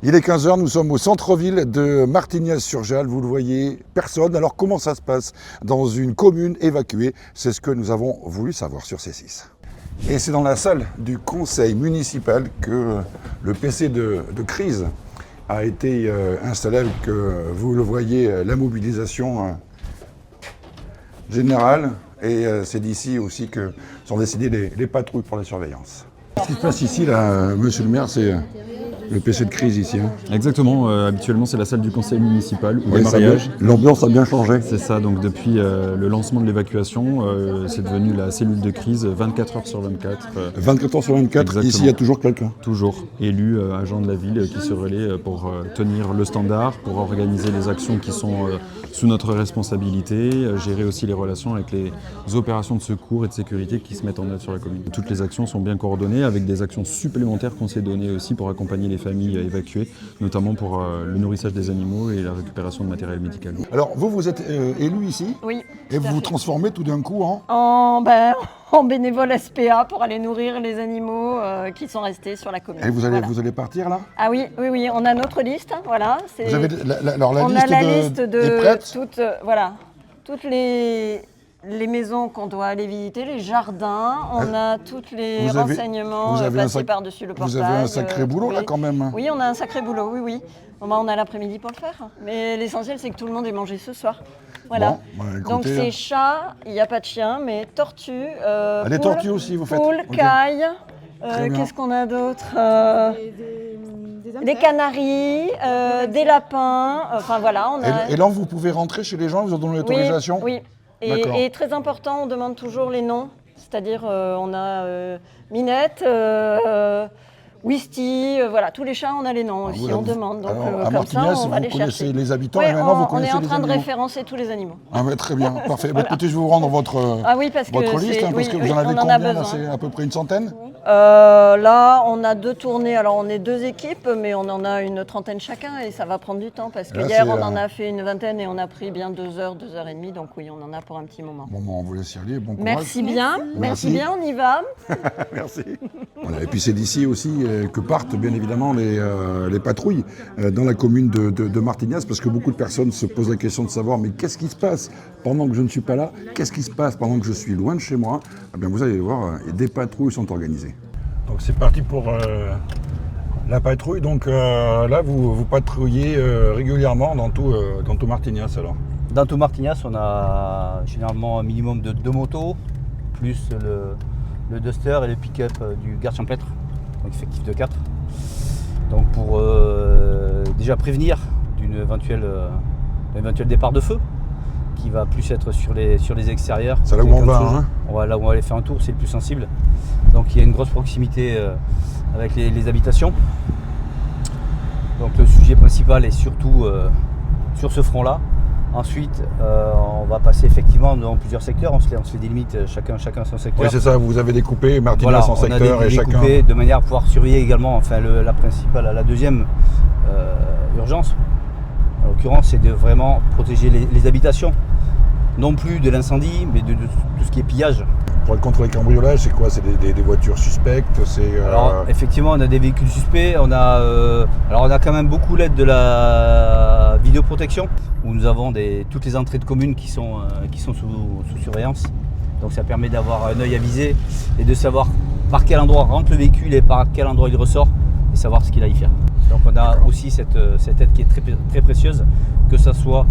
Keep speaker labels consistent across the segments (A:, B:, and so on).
A: Il est 15 h, nous sommes au centre-ville de Martignas-sur-Jalles, vous le voyez, personne. Alors comment ça se passe dans une commune évacuée? C'est ce que nous avons voulu savoir sur C6. Et c'est dans la salle du conseil municipal que le PC de crise a été installé avec, vous le voyez, la mobilisation générale. Et c'est d'ici aussi que sont décidées les patrouilles pour la surveillance. Ce qui se passe ici, là, monsieur le maire, c'est le PC de crise ici. Hein.
B: Exactement, habituellement c'est la salle du conseil municipal ou
A: Oui,
B: des mariages.
A: L'ambiance a bien changé.
B: C'est ça, donc depuis le lancement de l'évacuation, c'est devenu la cellule de crise 24 h sur 24.
A: 24 h sur 24,
B: Exactement.
A: Ici il y a toujours quelqu'un.
B: Toujours élu, agent de la ville qui se relaie pour tenir le standard, pour organiser les actions qui sont sous notre responsabilité, gérer aussi les relations avec les opérations de secours et de sécurité qui se mettent en œuvre sur la commune. Toutes les actions sont bien coordonnées avec des actions supplémentaires qu'on s'est données aussi pour accompagner les familles évacuées, notamment pour le nourrissage des animaux et la récupération de matériel médical.
A: Alors vous êtes élu ici?
C: Oui.
A: Et vous vous transformez tout d'un coup en...
C: En bénévole SPA pour aller nourrir les animaux qui sont restés sur la commune.
A: Et vous allez partir là?
C: Ah oui, on a notre liste, voilà.
A: Vous avez
C: on a la liste
A: est prête?
C: Toutes les maisons qu'on doit aller visiter, les jardins, on a tous les renseignements passés par-dessus le portail.
A: Vous avez un sacré boulot là quand même.
C: Oui, on a un sacré boulot, oui. Bon, on a l'après-midi pour le faire. Mais l'essentiel, c'est que tout le monde ait mangé ce soir. Voilà.
A: Bon, écoutez,
C: donc c'est chat, il n'y a pas de chien, mais tortues,
A: les tortues aussi vous faites?
C: poules, cailles, qu'est-ce qu'on a d'autre des canaris, des lapins, enfin voilà.
A: Et là vous pouvez rentrer chez les gens, vous ont donné l'autorisation?
C: Oui. Et très important, on demande toujours les noms, c'est-à-dire on a Minette, Whisty, voilà, tous les chats on a les noms aussi, on demande. Donc
A: à Martignas,
C: on va les chercher.
A: Vous connaissez les habitants et maintenant vous connaissez les
C: animaux. On est en train de
A: animaux.
C: référencer tous les animaux.
A: Ah ouais, très bien, parfait. Voilà. Écoutez, je vais vous rendre votre liste, parce que vous en avez combien là? C'est à peu près une centaine?
C: Là, on a 2 tournées. Alors, on est 2 équipes, mais on en a une trentaine chacun et ça va prendre du temps parce que hier, on en a fait une vingtaine et on a pris bien 2 heures, 2 heures et demie. Donc, oui, on en a pour un petit moment.
A: Bon, on vous laisse y aller. Bon courage.
C: Merci bien, on y va.
A: Merci. Voilà, et puis, c'est d'ici aussi que partent, bien évidemment, les patrouilles dans la commune de Martignas parce que beaucoup de personnes se posent la question de savoir mais qu'est-ce qui se passe pendant que je ne suis pas là? Qu'est-ce qui se passe pendant que je suis loin de chez moi? Eh bien, vous allez voir, des patrouilles sont organisées. Donc c'est parti pour la patrouille. Donc là, vous patrouillez régulièrement dans tout Martignas alors?
D: Dans tout Martignas, on a généralement un minimum de 2 motos, plus le Duster et le pick-up du garde champêtre, donc effectif de 4. Donc pour déjà prévenir d'un éventuel départ de feu, qui va plus être sur les extérieurs.
A: C'est là où on va, hein?
D: Là où on va aller faire un tour, c'est le plus sensible. Donc il y a une grosse proximité avec les habitations. Donc le sujet principal est surtout sur ce front-là. Ensuite, on va passer effectivement dans plusieurs secteurs, on se les délimite chacun son secteur.
A: Oui, c'est ça, vous avez découpé Martignas en secteur et chacun...
D: découpé de manière à pouvoir surveiller également la deuxième urgence. En l'occurrence, c'est de vraiment protéger les habitations, non plus de l'incendie, mais de tout ce qui est pillage.
A: Pour être contre les cambriolages, c'est quoi? C'est des voitures suspectes?
D: Alors, effectivement, on a des véhicules suspects. On a quand même beaucoup l'aide de la vidéoprotection, où nous avons toutes les entrées de communes qui sont sous surveillance. Donc ça permet d'avoir un œil avisé et de savoir par quel endroit rentre le véhicule et par quel endroit il ressort, et savoir ce qu'il a à y faire. Donc on a aussi cette aide qui est très, très précieuse, que ce soit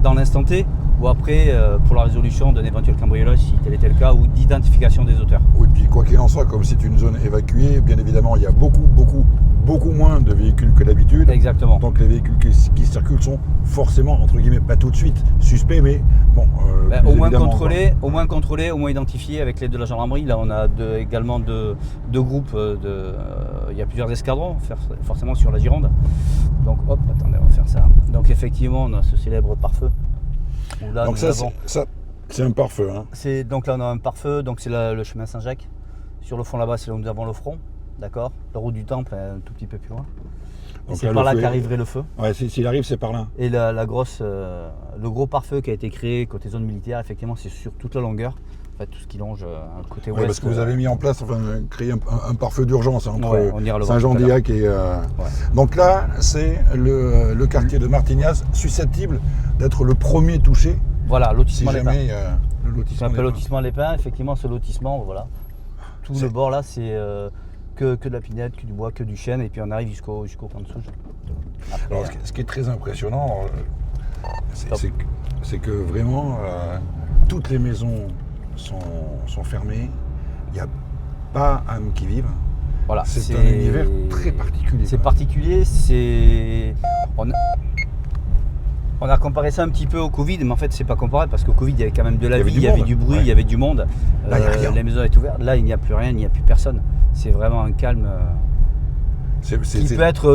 D: dans l'instant T ou après pour la résolution d'un éventuel cambriolage si tel était le cas, ou d'identification des auteurs.
A: Oui, puis quoi qu'il en soit, comme c'est une zone évacuée, bien évidemment il y a beaucoup moins de véhicules que d'habitude.
D: Exactement.
A: Donc les véhicules qui circulent sont forcément, entre guillemets, pas tout de suite suspects, mais bon...
D: au moins contrôlés, au moins identifiés avec l'aide de la gendarmerie. Là on a également deux groupes, il y a plusieurs escadrons, forcément sur la Gironde. Donc hop, attendez, on va faire ça. Donc effectivement on a ce célèbre pare-feu.
A: Donc ça c'est un pare-feu. Hein.
D: Donc là on a un pare-feu, donc c'est le chemin Saint-Jacques. Sur le fond là-bas, c'est là où nous avons le front, d'accord. La route du Temple est un tout petit peu plus loin. C'est par là qu'arriverait le feu.
A: Ouais, s'il arrive, c'est par là.
D: Et le gros pare-feu qui a été créé côté zone militaire, effectivement, c'est sur toute la longueur. En fait, tout ce qui longe le côté
A: Oui,
D: ouest.
A: parce que vous avez mis en place, créé un pare-feu d'urgence entre
D: Ouais, on ira le voir
A: Saint-Jean-d'Illac et... Donc là, c'est le quartier de Martignas susceptible d'être le premier touché
D: Voilà,
A: si
D: lotissement Les Pins.
A: jamais le
D: C'est
A: lotissement
D: un peu
A: Les Pins.
D: lotissement Les Pins. Effectivement, ce lotissement, voilà. Tout le bord là, c'est que de la pinette, que du bois, que du chêne, et puis on arrive jusqu'au camp de souche. Après,
A: Alors, ce qui est très impressionnant, c'est que vraiment, toutes les maisons sont fermées. Il n'y a pas âme qui vive.
D: voilà,
A: C'est un univers très particulier.
D: C'est particulier, on a comparé ça un petit peu au Covid, mais en fait c'est pas comparable parce qu'au Covid il y avait quand même de la vie, il y avait du bruit, il y avait du monde.
A: Là, il y a rien.
D: La maison est ouverte, là il n'y a plus rien, il n'y a plus personne. C'est vraiment un calme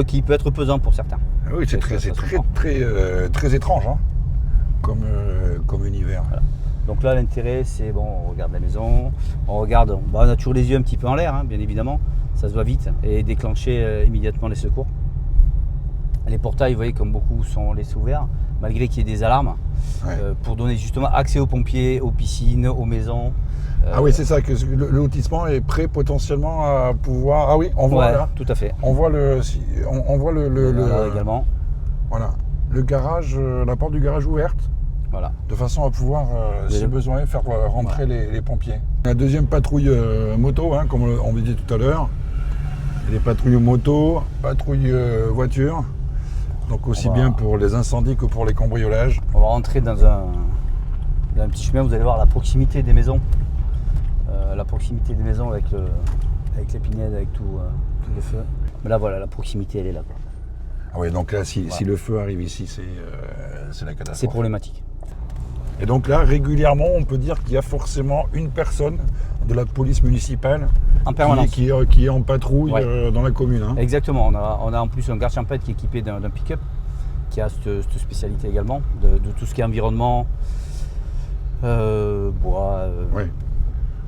D: qui peut être pesant pour certains.
A: Oui, c'est très étrange hein, comme univers.
D: Voilà. Donc là l'intérêt c'est bon, on regarde la maison, on a toujours les yeux un petit peu en l'air, hein, bien évidemment, ça se voit vite et déclencher immédiatement les secours. Les portails, vous voyez, comme beaucoup sont laissés ouverts, malgré qu'il y ait des alarmes, pour donner justement accès aux pompiers, aux piscines, aux maisons.
A: Ah oui, c'est ça, que le lotissement est prêt potentiellement à pouvoir... Ah oui, on voit là.
D: Tout à fait.
A: On voit le
D: également.
A: Voilà, le garage, la porte du garage ouverte,
D: Voilà.
A: de façon à pouvoir, si besoin, faire rentrer les pompiers. La deuxième patrouille moto, hein, comme on vous dit tout à l'heure. Les patrouilles moto, patrouilles voiture. Donc aussi bien pour les incendies que pour les cambriolages.
D: On va rentrer dans un petit chemin, vous allez voir la proximité des maisons. La proximité des maisons avec l'épinette, avec tout le feu. Mais là voilà, la proximité elle est là. Quoi.
A: Ah oui, donc là si le feu arrive ici, c'est la catastrophe.
D: C'est problématique.
A: Et donc là, régulièrement, on peut dire qu'il y a forcément une personne de la police municipale
D: En permanence.
A: qui est en patrouille dans la commune. Hein.
D: Exactement, on a en plus un garde champêtre qui est équipé d'un pick-up, qui a cette spécialité également, de tout ce qui est environnement, bois,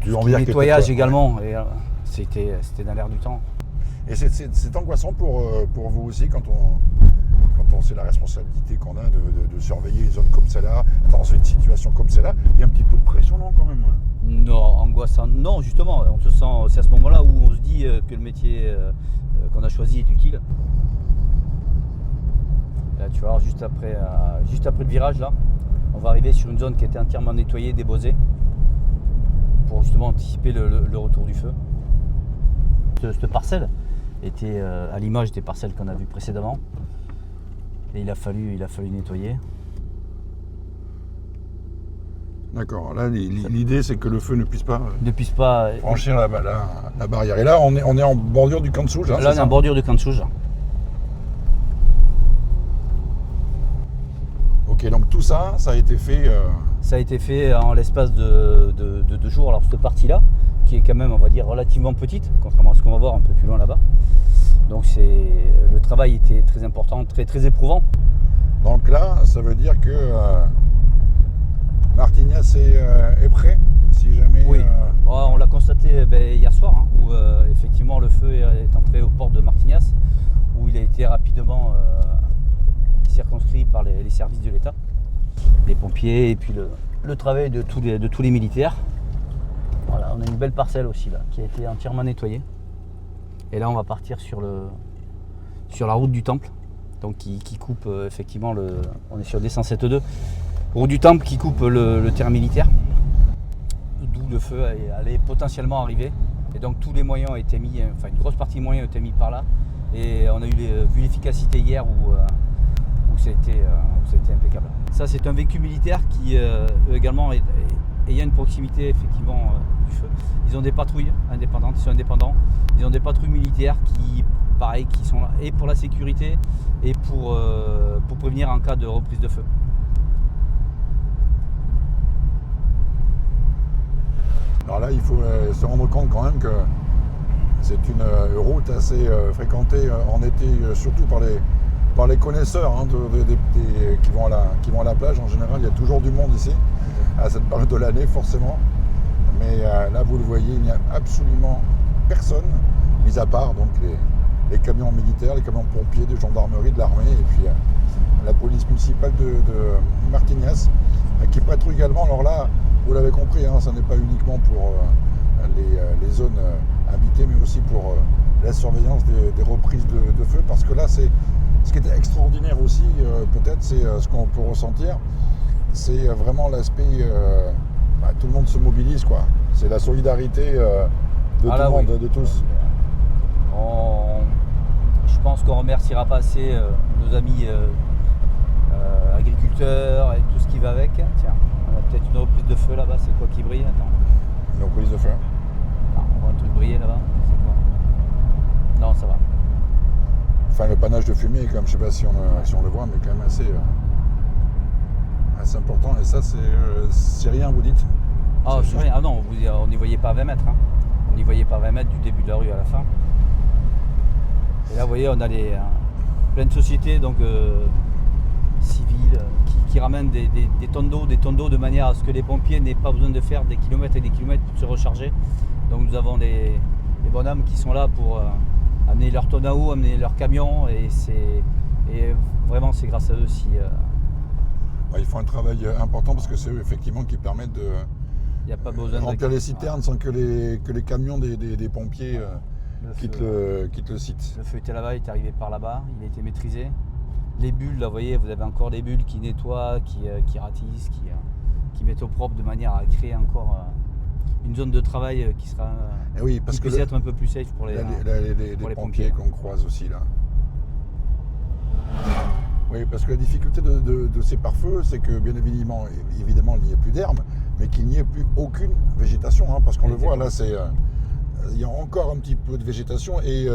A: Du
D: nettoyage également. Et, c'était dans l'air du temps.
A: Et c'est angoissant pour vous aussi quand on sait la responsabilité qu'on a de surveiller une zone comme celle-là, dans une situation comme celle-là. Il y a un petit peu de pression, non, quand même?
D: Non, angoissant, non, justement, on se sent, c'est à ce moment-là où on se dit que le métier qu'on a choisi est utile. Là, tu vois, juste après le virage, là, on va arriver sur une zone qui était entièrement nettoyée, déboisée, pour justement anticiper le retour du feu. Cette parcelle était à l'image des parcelles qu'on a vues précédemment. Et il a fallu nettoyer.
A: D'accord. Là, l'idée, c'est que le feu ne puisse pas franchir la barrière. Et là, on est en bordure du camp de Souge. Hein,
D: là, on est en bordure du camp de Souge.
A: Ok, donc tout ça, ça a été fait...
D: Ça a été fait en l'espace de 2 jours. Alors, cette partie-là, qui est quand même, on va dire, relativement petite, contrairement à ce qu'on va voir un peu plus loin là-bas. Donc le travail était très important, très, très éprouvant.
A: Donc là, ça veut dire que Martignas est prêt, si jamais...
D: Oui, on l'a constaté hier soir, hein, où effectivement le feu est entré aux portes de Martignas, où il a été rapidement circonscrit par les services de l'État, les pompiers et puis le travail de tous les militaires. Voilà, on a une belle parcelle aussi là, qui a été entièrement nettoyée. Et là, on va partir sur la route du Temple, donc qui coupe effectivement on est sur D107.2, route du Temple qui coupe le terrain militaire, d'où le feu allait potentiellement arriver. Et donc tous les moyens ont été mis, enfin une grosse partie des moyens ont été mis par là. Et on a vu l'efficacité hier où ça a été impeccable. Ça, c'est un véhicule militaire qui également ayant une proximité effectivement du feu. Ils ont des patrouilles indépendantes, ils sont indépendants. Ils ont des patrouilles militaires qui sont là et pour la sécurité et pour prévenir en cas de reprise de feu.
A: Alors là, il faut se rendre compte quand même que c'est une route assez fréquentée en été, surtout par les connaisseurs hein, qui vont à la plage. En général, il y a toujours du monde ici, à cette période de l'année forcément. Mais là, vous le voyez, il n'y a absolument personne, mis à part donc les camions militaires, les camions pompiers, de gendarmerie, de l'armée, et puis la police municipale de Martignas, qui patrouille également. Alors là, Vous l'avez compris, hein, ça n'est pas uniquement pour les zones habitées, mais aussi pour la surveillance des reprises de feu, parce que là, c'est ce qui est extraordinaire aussi, peut-être, c'est ce qu'on peut ressentir, c'est vraiment l'aspect, tout le monde se mobilise, quoi. C'est la solidarité de tout le monde, de tous.
D: Je pense qu'on remerciera pas assez nos amis agriculteurs et tout ce qui va avec. Tiens, on a peut-être une reprise de feu là-bas, c'est quoi qui brille? Attends.
A: Une reprise de feu.
D: Non, on voit un truc briller là-bas, c'est quoi? Non, ça va.
A: Enfin, le panache de fumée, quand même, je sais pas si on le voit, mais quand même assez important. Et ça, c'est rien, vous dites?
D: Ah, c'est rien. Ah non, on n'y voyait pas à 20 mètres. Hein. On n'y voyait pas à 20 mètres du début de la rue à la fin. Et là, vous voyez, on a plein de sociétés donc, civiles qui ramènent des tonnes d'eau de manière à ce que les pompiers n'aient pas besoin de faire des kilomètres et des kilomètres pour se recharger. Donc nous avons des bonhommes qui sont là pour amener leurs tonnes à eau, amener leurs camions et vraiment c'est grâce à eux si...
A: Ils font un travail important parce que c'est eux effectivement qui permettent de remplir les citernes sans que les camions des pompiers quittent le site.
D: Le feu était là-bas, il est arrivé par là-bas, il a été maîtrisé. Les bulles, là vous voyez, vous avez encore des bulles qui nettoient, qui ratissent, qui mettent au propre de manière à créer encore une zone de travail qui sera
A: oui, parce
D: qui puisse être un peu plus safe pour les
A: pompiers qu'on croise aussi là. Oui, parce que la difficulté de ces pare-feux, c'est que bien évidemment, il n'y ait plus d'herbe, mais qu'il n'y ait plus aucune végétation, hein, parce qu'on le voit là, il y a encore un petit peu de végétation et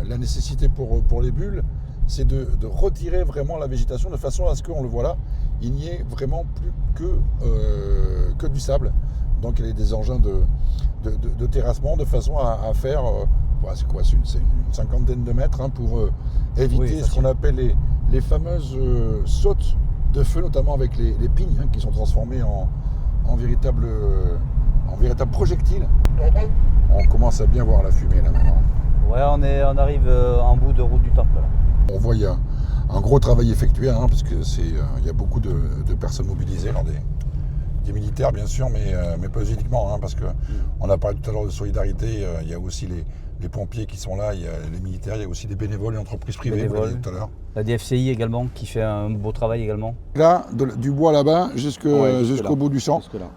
A: la nécessité pour les bulles, c'est de retirer vraiment la végétation de façon à ce qu'on le voit là, il n'y ait vraiment plus que du sable. Donc il y a des engins de terrassement de façon à faire, c'est quoi, c'est une cinquantaine de mètres, hein, pour éviter ce qu'on appelle les fameuses sautes de feu, notamment avec les pignes, hein, qui sont transformées en véritables projectiles. On commence à bien voir la fumée là maintenant.
D: Ouais, on arrive en bout de route du temple là.
A: On voit il y a un gros travail effectué, hein, parce que il y a beaucoup de personnes mobilisées, alors des militaires bien sûr, mais pas uniquement, hein, parce que on a parlé tout à l'heure de solidarité, il y a aussi les pompiers qui sont là, il y a les militaires, il y a aussi des bénévoles et entreprises privées, vous l'avez dit tout à l'heure.
D: La DFCI également, qui fait un beau travail également.
A: Là, du bois là-bas jusqu'au bout du champ,
E: jusque-là.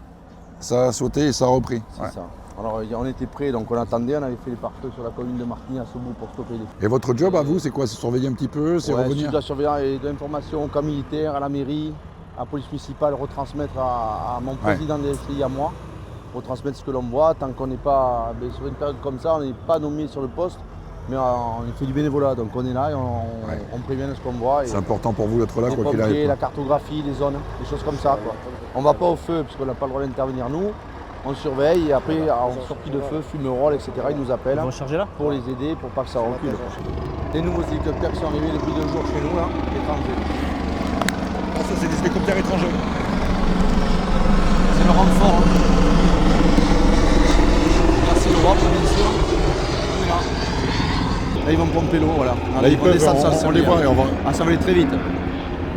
A: Ça a sauté et ça a repris.
E: C'est ça. Alors on était prêts, donc on attendait, on avait fait les pare-feux sur la commune de Martignas au bout pour stopper les feux.
A: Et votre job à vous, c'est quoi? C'est surveiller un petit peu, c'est revenir?
E: C'est de la surveillance et de l'information au camp militaire, à la mairie, à la police municipale, retransmettre à mon président de DFCI, à moi, retransmettre ce que l'on voit. Tant qu'on n'est pas, sur une période comme ça, on n'est pas nommé sur le poste, mais on fait du bénévolat, donc on est là et on prévient de ce qu'on voit.
A: C'est important pour vous d'être là,
E: quoi qu'il arrive. La cartographie, les zones, des choses comme ça, quoi. On ne va pas au feu, parce qu'on n'a pas le droit d'intervenir nous. On surveille et après, en sortie de feu, fumerolles, etc., ils nous appellent pour les aider, pour pas que ça recule. Les nouveaux hélicoptères qui sont arrivés depuis 2 jours chez nous, là, étrangers.
A: Ah, ça, c'est des hélicoptères étrangers.
E: C'est le renfort. Hein. Là, c'est l'Europe, bien sûr. Là, ils vont pomper l'eau, voilà.
A: Là, ils peuvent, on les voit et on va...
E: Ah, ça va aller très vite.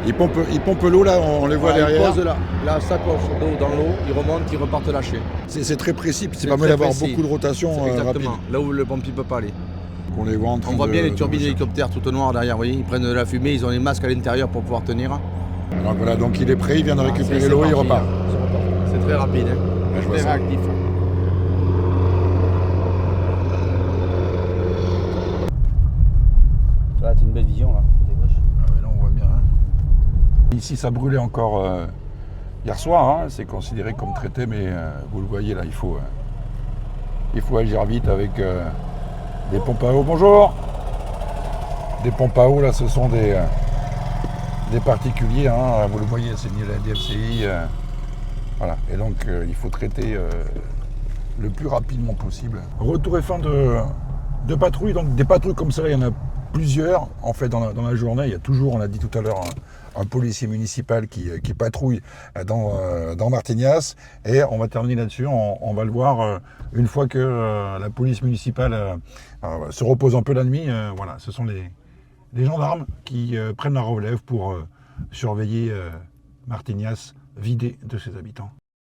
A: Ils pompent l'eau là, on les voit derrière.
E: Ils posent la sacoche d'eau dans l'eau, ils remontent, ils repartent lâcher.
A: C'est très précis, c'est pas mal d'avoir beaucoup de rotation rapide.
E: Là où le pompier ne peut pas aller.
A: On les voit en train
E: on voit bien les turbines d'hélicoptères tout au noir derrière, vous voyez, ils prennent de la fumée, ils ont les masques à l'intérieur pour pouvoir tenir.
A: Donc voilà, donc il est prêt, il vient de récupérer l'eau et il repart.
E: C'est très rapide, hein.
A: Très
E: réactif.
D: Là, c'est une belle vision là.
A: Là, on voit bien. Hein. Ici, ça brûlait encore hier soir. Hein. C'est considéré comme traité, mais vous le voyez là, il faut agir vite avec des pompes à eau. Bonjour. Des pompes à eau là, ce sont des particuliers. Hein. Vous le voyez, c'est ni la DFCI. Voilà. Et donc, il faut traiter le plus rapidement possible. Retour et fin de patrouille. Donc, des patrouilles comme ça, il y en a plusieurs en fait dans la journée. Il y a toujours, on l'a dit tout à l'heure, un policier municipal qui patrouille dans Martignas, et on va terminer là-dessus, on va le voir une fois que la police municipale se repose un peu la nuit. Voilà, ce sont les gendarmes qui prennent la relève pour surveiller Martignas vidé de ses habitants.